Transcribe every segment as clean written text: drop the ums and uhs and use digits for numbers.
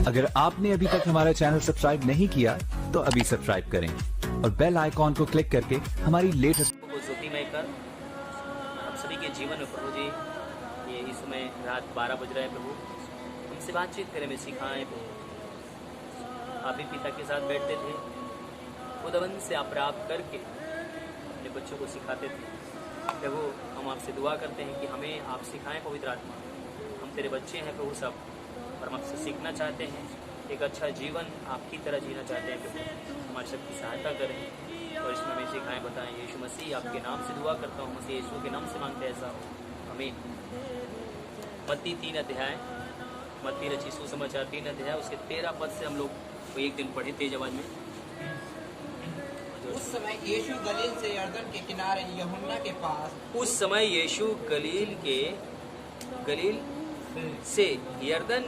अगर आपने अभी तक हमारा चैनल सब्सक्राइब नहीं किया तो अभी सब्सक्राइब करें और बेल आइकॉन को क्लिक करके हमारी लेटेस्ट को ज्योतिमय कर हम सभी के जीवन में प्रभु जी ये इस समय रात 12 बज रहे हैं प्रभु, हमसे बातचीत करें, में सिखाएं प्रभु। आप भी पिता के साथ बैठते थे, खुदावंद से आप प्राप्त करके अपने बच्चों को सिखाते थे प्रभु। हम आपसे दुआ करते हैं कि हमें आप सिखाएं पवित्र आत्मा। हम तेरे बच्चे हैं प्रभु सब, और हम आपसे सीखना चाहते हैं, एक अच्छा जीवन आपकी तरह जीना चाहते हैं प्रभु। हमारी सबकी सहायता करें और इसमें हमें सिखाएं, बताएं। यीशु मसीह आपके नाम से दुआ करता हूँ, मसीह यीशु के नाम से मांगते हैं, ऐसा हो, आमीन। मत्ती 3 अध्याय, मत्ती रची सुसमाचार 3 अध्याय उसके 13 पद से हम लोग एक दिन पढ़े तेज आवाज में। उस समय यीशु गलील से यरदन के किनारे यूहन्ना के पास उस समय यीशु गलील से यरदन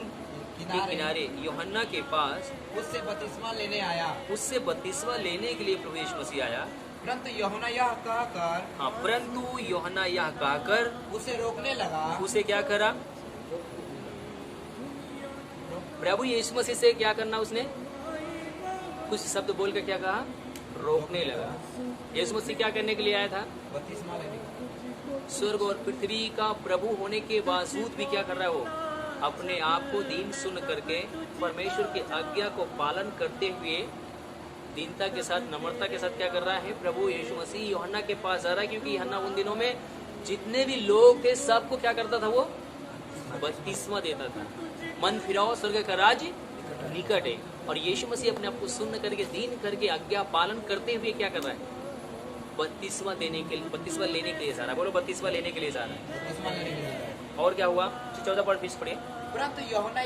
के किनारे यूहन्ना के पास उससे बपतिस्मा लेने आया। उससे बपतिस्मा लेने के लिए प्रभु यीशु मसीह आया। परंतु यूहन्ना यह कहकर परंतु यूहन्ना यह कहकर उसे रोकने लगा। उसे क्या करा? प्रभु यीशु मसीह से क्या करना उसने? कुछ शब्द बोल कर क्या कहा? रोकने लगा। यीशु मसीह क्या करने के लिए आया था? बपतिस्मा लेने। स्वर्ग और पृथ्वी का प्रभु होने के बावजूद भी क्या कर रहा है वो? अपने आप को दीन सुन करके परमेश्वर की आज्ञा को पालन करते हुए दीनता के साथ, नम्रता के साथ क्या कर रहा है? प्रभु यीशु मसीह यूहन्ना के पास जा रहा है, क्योंकि यूहन्ना उन दिनों में जितने भी लोग थे सबको क्या करता था? वो बपतिस्मा देता था। मन फिराओ, स्वर्ग का राज्य निकट है। और यीशु मसीह अपने आप को सुन करके, दीन करके, आज्ञा पालन करते हुए क्या कर रहा है? बपतिस्मा देने के लिए, बपतिस्मा लेने के लिए जा रहा है। बोलो, बपतिस्मा लेने के लिए जा रहा है। बपतिस्मा लेने के लिए। और क्या हुआ? 14 पद फिर पढ़िए। परंतु यूहन्ना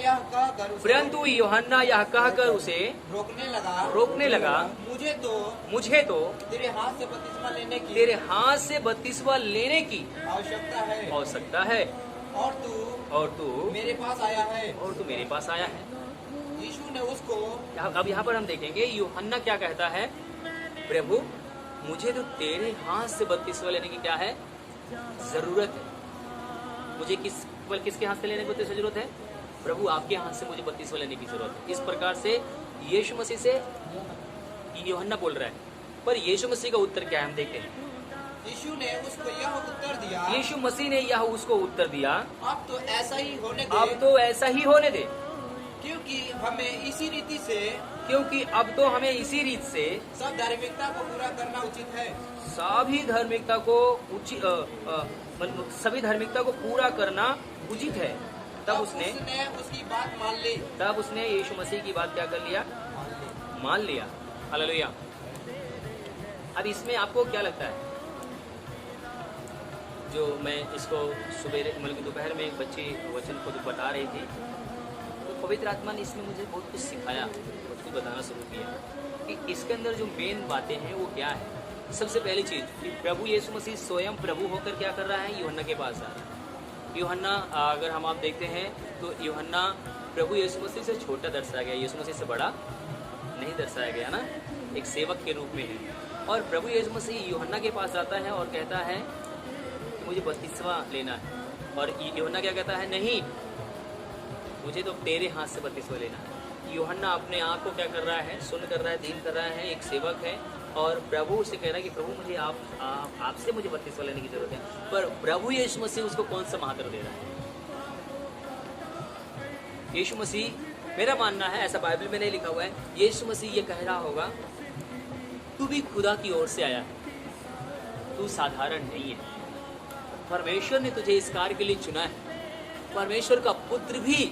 यह कहकर उसे रोकने लगा। मुझे तो तेरे हाथ से बपतिस्मा लेने की आवश्यकता है। और तू मेरे पास आया है। यीशु ने उसको, अब यहाँ पर हम देखेंगे यूहन्ना क्या कहता है? प्रभु, मुझे तो तेरे हाथ से बपतिस्मा लेने की क्या है? जरूरत है। मुझे किसके हाथ से लेने की जरूरत है? प्रभु, आपके हाथ से मुझे बपतिस्मा लेने की जरूरत है। इस प्रकार से यीशु मसीह से यूहन्ना बोल रहा है। पर यीशु मसीह का उत्तर क्या है? हम देखते हैं। यीशु ने उसको यह उत्तर दिया, यीशु मसीह ने यह उसको उत्तर दिया, अब तो ऐसा ही होने दे, क्योंकि अब तो हमें इसी रीत से सब धार्मिकता को पूरा करना उचित है। सभी धार्मिकता को पूरा करना उचित है। तब उसने उसकी बात मान ली। तब उसने यीशु मसीह की बात क्या कर लिया? मान लिया। हालेलुया। अब इसमें आपको क्या लगता है? जो मैं इसको सुबह मतलब दोपहर में एक बच्ची वचन को जो बता रही थी, तो पवित्र आत्मा ने इसमें मुझे बहुत कुछ सिखाया, बहुत कुछ बताना शुरू किया कि इसके अंदर जो मेन बातें हैं वो क्या है। सबसे पहली चीज कि प्रभु यीशु मसीह स्वयं प्रभु होकर क्या कर रहा है? यूहन्ना के पास आ रहा है। यूहन्ना, अगर हम आप देखते हैं तो यूहन्ना प्रभु यीशु मसीह से छोटा दर्शाया गया, यीशु मसीह से बड़ा नहीं दर्शाया गया ना, एक सेवक के रूप में है। और प्रभु यीशु मसीह यूहन्ना के पास आता है और कहता है मुझे बपतिस्मा लेना है। और यूहन्ना क्या कहता है? नहीं, मुझे तो तेरे हाथ से बपतिस्मा लेना है। यूहन्ना अपने आप को क्या कर रहा है? सुन कर रहा है, दीन कर रहा है, एक सेवक है। और प्रभु से कह रहा है कि प्रभु, मुझे आपसे मुझे बपतिस्मा लेने की जरूरत है। पर प्रभु यीशु मसीह उसको कौन सा महातर दे रहा है? यीशु मसीह, मेरा मानना है, ऐसा बाइबल में नहीं लिखा हुआ है, यीशु मसीह ये कह रहा होगा, तू भी खुदा की ओर से आया है, तू साधारण नहीं है। परमेश्वर ने तुझे इस कार्य के लिए चुना है। परमेश्वर का पुत्र भी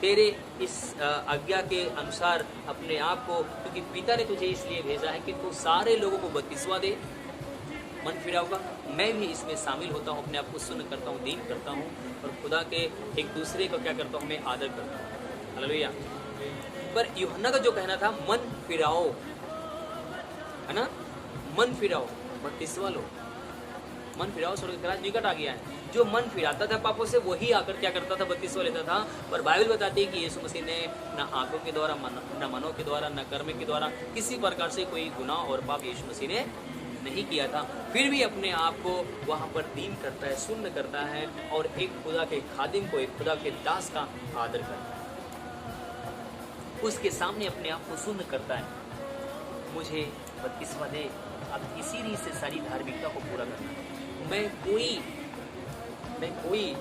तेरे इस आज्ञा के अनुसार अपने आप को, क्योंकि पिता ने तुझे इसलिए भेजा है कि तू सारे लोगों को बपतिस्मा दे, मन फिराओगा। मैं भी इसमें शामिल होता हूँ, अपने आप को सुन करता हूँ, दीन करता हूँ, और खुदा के एक दूसरे को क्या करता हूँ? मैं आदर करता हूँ। हालेलुया। पर यूहन्ना का जो कहना था, मन फिराओ, है ना, मन फिराओ, बपतिस्मा लो, मन फिराओ, स्वर्ग का राज्य निकट आ गया है। जो मन फिराता था पापों से, वही आकर क्या करता था? बपतिस्मा लेता था। पर बाइबल बताती है कि यीशु मसीह ने न आंखों के द्वारा, न मनों के द्वारा, न कर्म के द्वारा किसी प्रकार से कोई गुनाह और पाप यीशु मसीह ने नहीं किया था। फिर भी अपने आप को वहाँ पर दीन करता है, सुन्न करता है, और एक खुदा के खादिम को, एक खुदा के दास का आदर करता है। उसके सामने अपने आप को शून्य करता है। मुझे बपतिस्मा दे, अब इसी रीत से सारी धार्मिकता को पूरा करना है। मैं कोई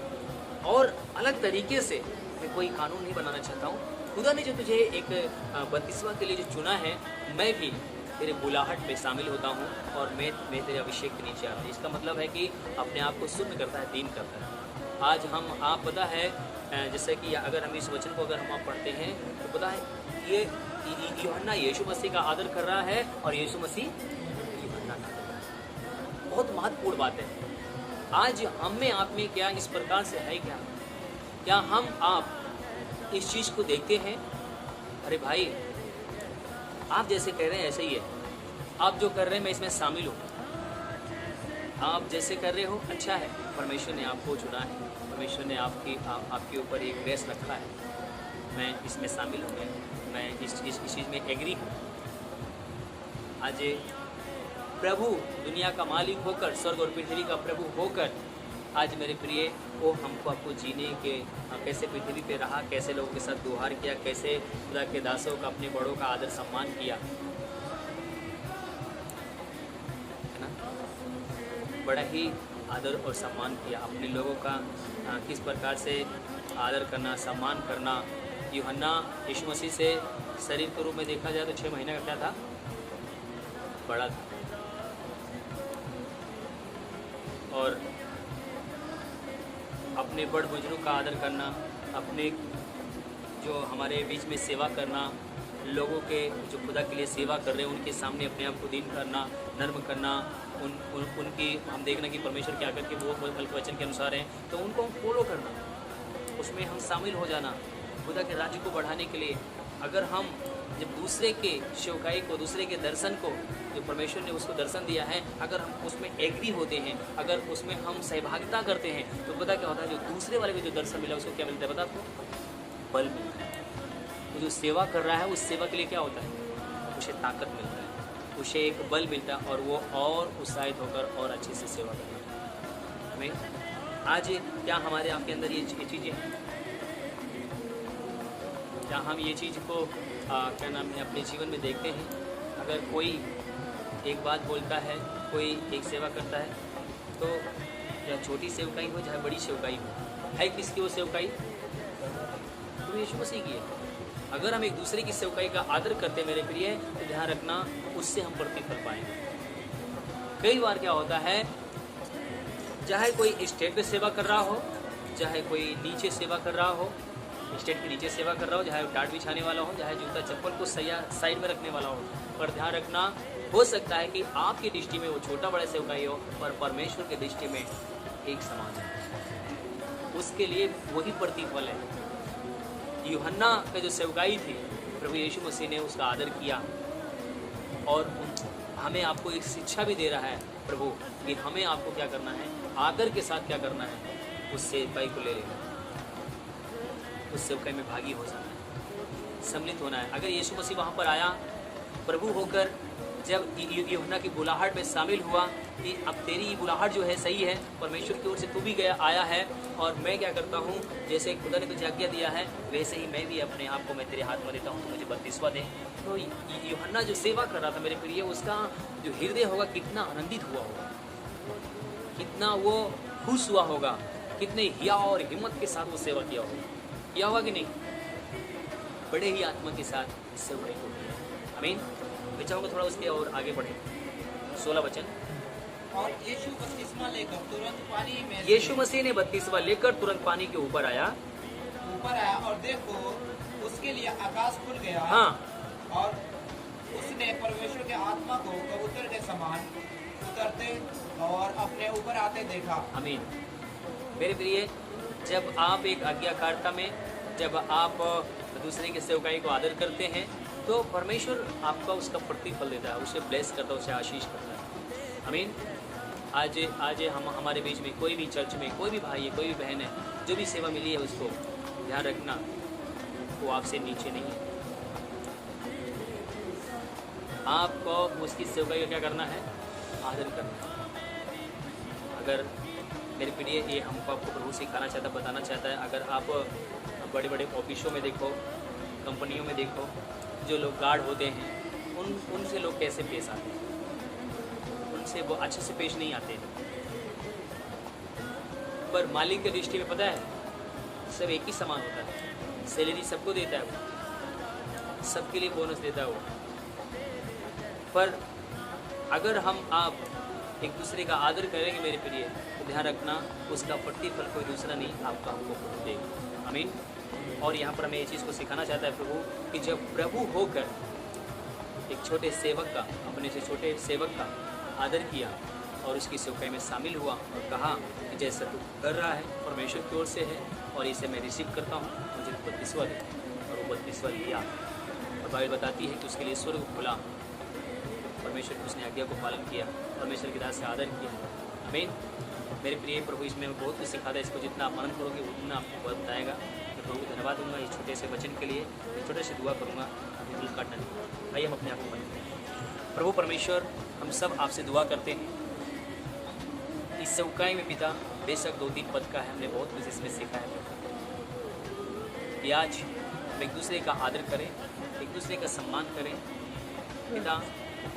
और अलग तरीके से मैं कोई कानून नहीं बनाना चाहता हूँ। खुदा ने जो तुझे एक बपतिस्मा के लिए जो चुना है, मैं भी तेरे बुलाहट में शामिल होता हूँ और मैं तेरे अभिषेक के नीचे आता हूँ। इसका मतलब है कि अपने आप को शून्य करता है, दीन करता है। आज हम आप पता है, जैसे कि अगर हम इस वचन को अगर हम आप पढ़ते हैं तो पता है ये यूहन्ना यीशु मसीह का आदर कर रहा है और यीशु मसीह यूहन्ना का आदर कर रहा है। बहुत महत्वपूर्ण बात है। आज हम में आप में क्या इस प्रकार से है क्या हम आप इस चीज़ को देखते हैं? अरे भाई, आप जैसे कह रहे हैं ऐसे ही है, आप जो कर रहे हैं मैं इसमें शामिल हूँ। आप जैसे कर रहे हो अच्छा है, परमेश्वर ने आपको चुना है, परमेश्वर ने आपके ऊपर एक ग्रेस रखा है, मैं इसमें शामिल हूँ, मैं इस चीज़ में एग्री हूँ। आज प्रभु दुनिया का मालिक होकर, स्वर्ग और पृथ्वी का प्रभु होकर, आज मेरे प्रिय वो हमको आपको जीने के कैसे पृथ्वी पे रहा, कैसे लोगों के साथ व्यवहार किया, कैसे खुदा के दासों का, अपने बड़ों का आदर सम्मान किया, है ना? बड़ा ही आदर और सम्मान किया अपने लोगों का, किस प्रकार से आदर करना, सम्मान करना। यूहन्ना यीशु मसीह से शरीर के रूप में देखा जाए तो 6 महीने का क्या था, बड़ा था। और अपने बड़ बुजुर्ग का आदर करना, अपने जो हमारे बीच में सेवा करना, लोगों के जो खुदा के लिए सेवा कर रहे हैं उनके सामने अपने आप को दीन करना, नर्म करना, उनकी हम देखना कि परमेश्वर क्या करके वो वचन के अनुसार हैं तो उनको हम फॉलो करना, उसमें हम शामिल हो जाना, खुदा के राज्य को बढ़ाने के लिए। अगर हम जब दूसरे के सेवकाई को, दूसरे के दर्शन को, जो परमेश्वर ने उसको दर्शन दिया है, अगर हम उसमें एग्री होते हैं, अगर उसमें हम सहभागिता करते हैं तो पता क्या होता है, जो दूसरे वाले को जो दर्शन मिला उसको क्या मिलता है पता आपको? बल मिलता है। वो जो सेवा कर रहा है उस सेवा के लिए क्या होता है, उसे ताकत मिलता है, उसे एक बल मिलता है और वो और उत्साहित होकर और अच्छे से सेवा करता है। हमें आज क्या हमारे आपके अंदर ये चीज़ें हैं? क्या हम ये चीज़ को क्या नाम है अपने जीवन में देखते हैं? अगर कोई एक बात बोलता है, कोई एक सेवा करता है, तो या छोटी सेवकाई हो चाहे बड़ी सेवकाई हो, है किसकी वो सेवकाई? तो यीशु मसीह की है। अगर हम एक दूसरे की सेवकाई का आदर करते हैं मेरे प्रिय, तो ध्यान रखना उससे हम प्रतिफल पाएंगे। कई बार क्या होता है, चाहे कोई स्टेज पे सेवा कर रहा हो, चाहे कोई नीचे सेवा कर रहा हो, स्टेज के नीचे सेवा कर रहा हो, चाहे टाट बिछाने वाला हो, चाहे जूता चप्पल को साइड में रखने वाला हो, पर ध्यान रखना हो सकता है कि आपकी दृष्टि में वो छोटा बड़ा सेवकाई हो पर परमेश्वर की दृष्टि में एक समान है, उसके लिए वही प्रतिफल है। यूहन्ना का जो सेवकाई थी, प्रभु यीशु मसीह ने उसका आदर किया और हमें आपको एक शिक्षा भी दे रहा है प्रभु कि हमें आपको क्या करना है, आदर के साथ क्या करना है, उस सेवकाई को ले लेना, उस सेवकाई में भागी हो जाना है, सम्मिलित होना है। अगर यीशु मसीह वहाँ पर आया प्रभु होकर, जब यूहन्ना की बुलाहट में शामिल हुआ कि अब तेरी बुलाहट जो है सही है, परमेश्वर की ओर से तू भी गया आया है और मैं क्या करता हूँ, जैसे खुदा ने तुझे आज्ञा दिया है वैसे ही मैं भी अपने आप को मैं तेरे हाथ में देता हूँ, तो मुझे बपतिस्मा दे। तो यूहन्ना जो सेवा कर रहा था मेरे प्रिय, उसका जो हृदय होगा कितना आनंदित हुआ होगा, कितना वो खुश हुआ होगा, कितने हिया और हिम्मत के साथ वो सेवा किया होगा कि नहीं? बड़े ही आत्मा के साथ इस सेवा को किया। आमीन। मैं चाहूँगा थोड़ा उसके और आगे बढ़े। 16 वचन। और यीशु बपतिस्मा लेकर तुरंत पानी में, यीशु मसीह ने बपतिस्मा लेकर तुरंत पानी के ऊपर आया और देखो उसके लिए आकाश खुल गया। हाँ। और उसने परमेश्वर के आत्मा को कबूतर के समान उतरते और अपने ऊपर आते देखा। आमीन। मेरे प्रिय, जब आप एक आज्ञाकारिता में, जब आप दूसरे के सेवकाई को आदर करते हैं तो परमेश्वर आपका उसका प्रतिफल देता है, उसे ब्लेस करता है, उसे आशीष करता है। आमीन। आज हम हमारे बीच में कोई भी चर्च में कोई भी भाई है, कोई भी बहन है, जो भी सेवा मिली है उसको ध्यान रखना वो आपसे नीचे नहीं है। आपको उसकी सेवकाई का क्या करना है? आदर करना है। अगर मेरे प्रिय ये हमको आपको प्रभु सिखाना चाहता, बताना चाहता है, अगर आप बड़े बड़े ऑफिसों में देखो, कंपनियों में देखो, जो लोग गार्ड होते हैं उनसे लोग कैसे पेश आते हैं, उनसे वो अच्छे से पेश नहीं आते। पर मालिक की दृष्टि में पता है सब एक ही समान होता है, सैलरी सबको देता है वो, सबके लिए बोनस देता है वो। पर अगर हम आप एक दूसरे का आदर करेंगे मेरे प्रिय, तो ध्यान रखना उसका प्रतिफल कोई दूसरा नहीं आपका हमको देगा। आमीन। और यहाँ पर हमें ये चीज़ को सिखाना चाहता है प्रभु कि जब प्रभु होकर एक छोटे सेवक का, अपने से छोटे सेवक का आदर किया और उसकी सेवकाई में शामिल हुआ और कहा कि जैसा तू कर रहा है परमेश्वर की ओर से है और इसे मैं रिसीव करता हूँ, मुझे 32वां दे। और वो 32वां लिया। और बाइबल बताती है कि उसके लिए स्वर्ग खुला, परमेश्वर की उसने आज्ञा को पालन किया, परमेश्वर की दास से आदर किया। आमीन। मेरे प्रिय प्रभु इसमें बहुत कुछ सिखाता है, इसको जितना आप मनन करोगे उतना आपको बहुत बताएगा। मैं प्रभु को धन्यवाद दूंगा इस छोटे से वचन के लिए, इस छोटे से दुआ करूँगा, दिल काटना नहीं। आइए हम अपने आप को बंद करें। प्रभु परमेश्वर, हम सब आपसे दुआ करते हैं इस सेवकाई में पिता, बेशक 2-3 पद का है, हमने बहुत कुछ इसमें सीखा है कि आज हम एक दूसरे का आदर करें, एक दूसरे का सम्मान करें। पिता,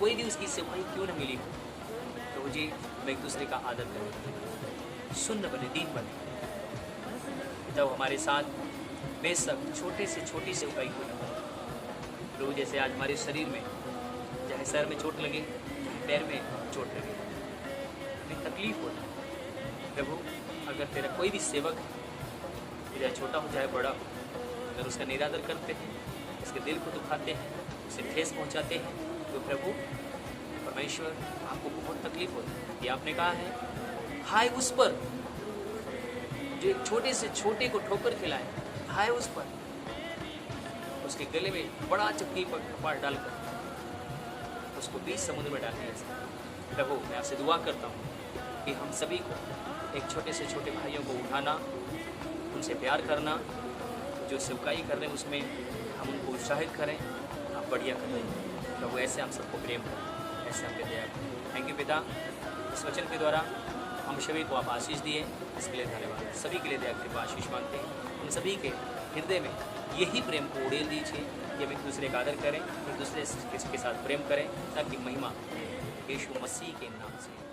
कोई भी उसकी सेवकाई क्यों न मिली हो, प्रभु जी हम एक दूसरे का आदर करें, सुन्न बने, दीन बने। पिता वो हमारे साथ बेशक छोटे से छोटी सेवकाई को न करें प्रभु। जैसे आज हमारे शरीर में चाहे सर में चोट लगे, चाहे पैर में चोट लगे, हमें तकलीफ होती है प्रभु। अगर तेरा कोई भी सेवक चाहे छोटा हो चाहे बड़ा हो, अगर उसका निरादर करते हैं, उसके दिल को दुखाते हैं, उसे ठेस पहुंचाते हैं, तो प्रभु परमेश्वर आपको बहुत तकलीफ होती है। ये आपने कहा है, हाय उस पर जो एक छोटे से छोटे को ठोकर खिलाए, हाय उस पर उसके गले में बड़ा चक्की पर कपाट डालकर उसको 20 समुद्र में डाल दिया। प्रभु मैं आपसे दुआ करता हूँ कि हम सभी को एक छोटे से छोटे भाइयों को उठाना, उनसे प्यार करना, जो सेवकाई कर रहे हैं उसमें हम उनको उत्साहित करें, आप बढ़िया करें प्रभु। ऐसे हम सबको प्रेम करें, ऐसे हम दया करें। थैंक यू पिता, इस वचन के द्वारा हम सभी को आप आशीष दिए, इसके लिए धन्यवाद। सभी के लिए दया कृपा आशीष मांगते हैं, उन सभी के हृदय में यही प्रेम को उड़ेल दीजिए कि हम एक दूसरे का आदर करें, एक दूसरे के साथ प्रेम करें, ताकि महिमा यीशु मसीह के नाम से